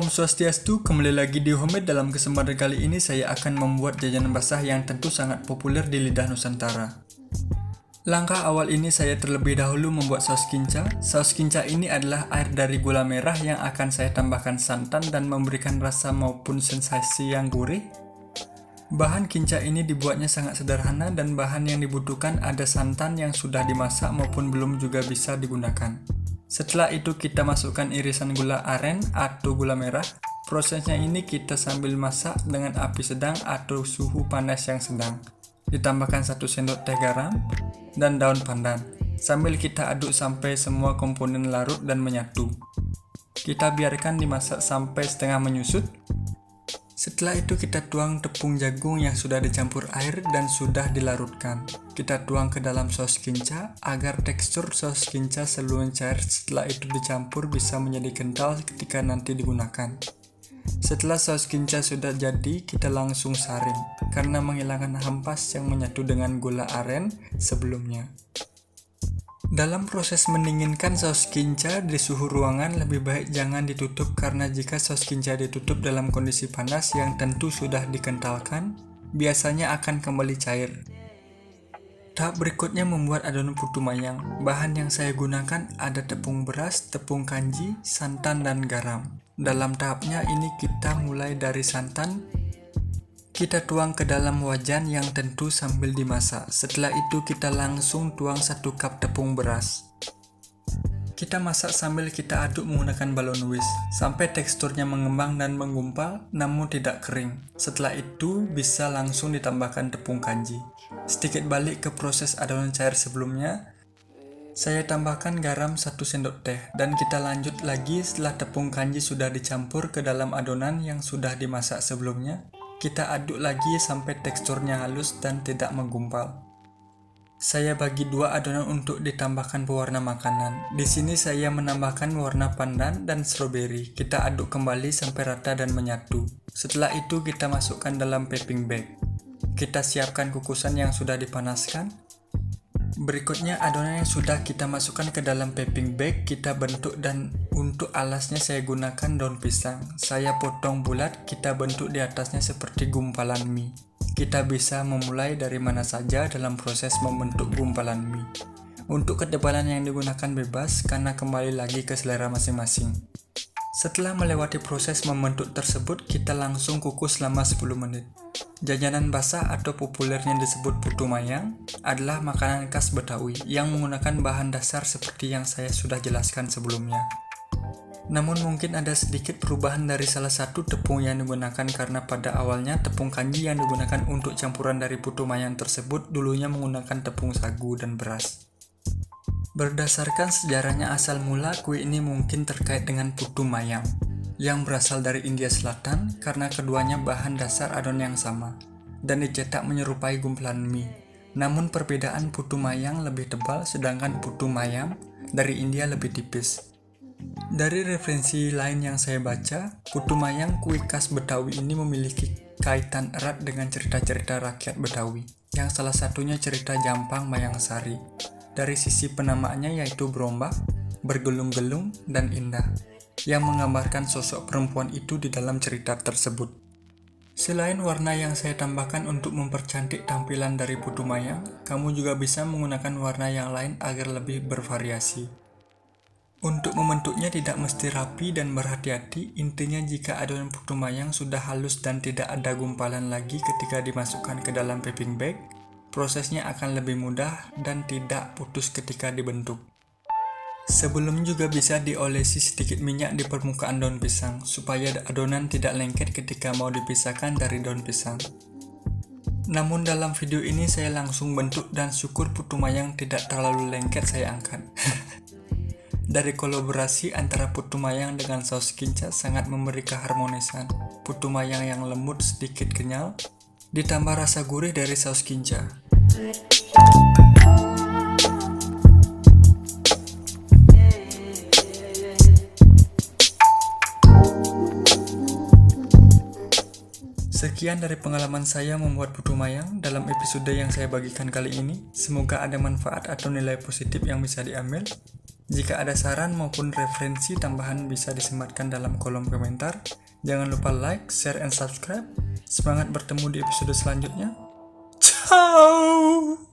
Om Swastiastu, kembali lagi di Homemade. Dalam kesempatan kali ini saya akan membuat jajanan basah yang tentu sangat populer di lidah Nusantara. Langkah awal ini saya terlebih dahulu membuat saus kinca. Saus kinca ini adalah air dari gula merah yang akan saya tambahkan santan dan memberikan rasa maupun sensasi yang gurih. Bahan kinca ini dibuatnya sangat sederhana dan bahan yang dibutuhkan ada santan yang sudah dimasak maupun belum juga bisa digunakan. Setelah itu kita masukkan irisan gula aren atau gula merah. Prosesnya ini kita sambil masak dengan api sedang atau suhu panas yang sedang. Ditambahkan 1 sendok teh garam dan daun pandan. Sambil kita aduk sampai semua komponen larut dan menyatu. Kita biarkan dimasak sampai setengah menyusut. Setelah itu kita tuang tepung jagung yang sudah dicampur air dan sudah dilarutkan. Kita tuang ke dalam saus kinca agar tekstur saus kinca selalu cair. Setelah itu dicampur bisa menjadi kental ketika nanti digunakan. Setelah saus kinca sudah jadi, kita langsung saring karena menghilangkan hampas yang menyatu dengan gula aren sebelumnya. Dalam proses mendinginkan saus kinca di suhu ruangan lebih baik jangan ditutup karena jika saus kinca ditutup dalam kondisi panas yang tentu sudah dikentalkan, biasanya akan kembali cair. Tahap berikutnya membuat adonan putu mayang. Bahan yang saya gunakan ada tepung beras, tepung kanji, santan, dan garam. Dalam tahapnya ini kita mulai dari santan. Kita tuang ke dalam wajan yang tentu sambil dimasak. Setelah itu kita langsung tuang 1 cup tepung beras. Kita masak sambil kita aduk menggunakan balon whisk sampai teksturnya mengembang dan menggumpal namun tidak kering. Setelah itu bisa langsung ditambahkan tepung kanji. Sedikit balik ke proses adonan cair sebelumnya. Saya tambahkan garam 1 sendok teh dan kita lanjut lagi setelah tepung kanji sudah dicampur ke dalam adonan yang sudah dimasak sebelumnya. Kita aduk lagi sampai teksturnya halus dan tidak menggumpal. Saya bagi 2 adonan untuk ditambahkan pewarna makanan. Di sini saya menambahkan warna pandan dan stroberi. Kita aduk kembali sampai rata dan menyatu. Setelah itu kita masukkan dalam piping bag. Kita siapkan kukusan yang sudah dipanaskan. Berikutnya adonan yang sudah kita masukkan ke dalam piping bag kita bentuk dan untuk alasnya saya gunakan daun pisang. Saya potong bulat, kita bentuk di atasnya seperti gumpalan mie. Kita bisa memulai dari mana saja dalam proses membentuk gumpalan mie. Untuk ketebalan yang digunakan bebas karena kembali lagi ke selera masing-masing. Setelah melewati proses membentuk tersebut, kita langsung kukus selama 10 menit. Jajanan basah atau populernya disebut putu mayang adalah makanan khas Betawi yang menggunakan bahan dasar seperti yang saya sudah jelaskan sebelumnya. Namun mungkin ada sedikit perubahan dari salah satu tepung yang digunakan karena pada awalnya tepung kanji yang digunakan untuk campuran dari putu mayang tersebut dulunya menggunakan tepung sagu dan beras. Berdasarkan sejarahnya asal mula kue ini mungkin terkait dengan putu mayang yang berasal dari India Selatan karena keduanya bahan dasar adonan yang sama dan dicetak menyerupai gumpalan mie. Namun perbedaan putu mayang lebih tebal sedangkan putu mayang dari India lebih tipis. Dari referensi lain yang saya baca, putu mayang kue khas Betawi ini memiliki kaitan erat dengan cerita-cerita rakyat Betawi yang salah satunya cerita Jampang Mayangsari. Dari sisi penamaannya yaitu berombak, bergelung-gelung, dan indah yang menggambarkan sosok perempuan itu di dalam cerita tersebut. Selain warna yang saya tambahkan untuk mempercantik tampilan dari putu mayang, kamu juga bisa menggunakan warna yang lain agar lebih bervariasi. Untuk membentuknya tidak mesti rapi dan berhati-hati, intinya jika adonan putu mayang sudah halus dan tidak ada gumpalan lagi ketika dimasukkan ke dalam piping bag, prosesnya akan lebih mudah dan tidak putus ketika dibentuk. Sebelum juga bisa diolesi sedikit minyak di permukaan daun pisang, supaya adonan tidak lengket ketika mau dipisahkan dari daun pisang. Namun dalam video ini saya langsung bentuk dan syukur putu mayang tidak terlalu lengket saya angkat. Dari kolaborasi antara putu mayang dengan saus kinca sangat memberi keharmonisan. Putu mayang yang lembut sedikit kenyal, ditambah rasa gurih dari saus kinca. Sekian dari pengalaman saya membuat putu mayang dalam episode yang saya bagikan kali ini. Semoga ada manfaat atau nilai positif yang bisa diambil. Jika ada saran maupun referensi tambahan bisa disematkan dalam kolom komentar. Jangan lupa like, share, and subscribe. Semangat bertemu di episode selanjutnya. Ciao!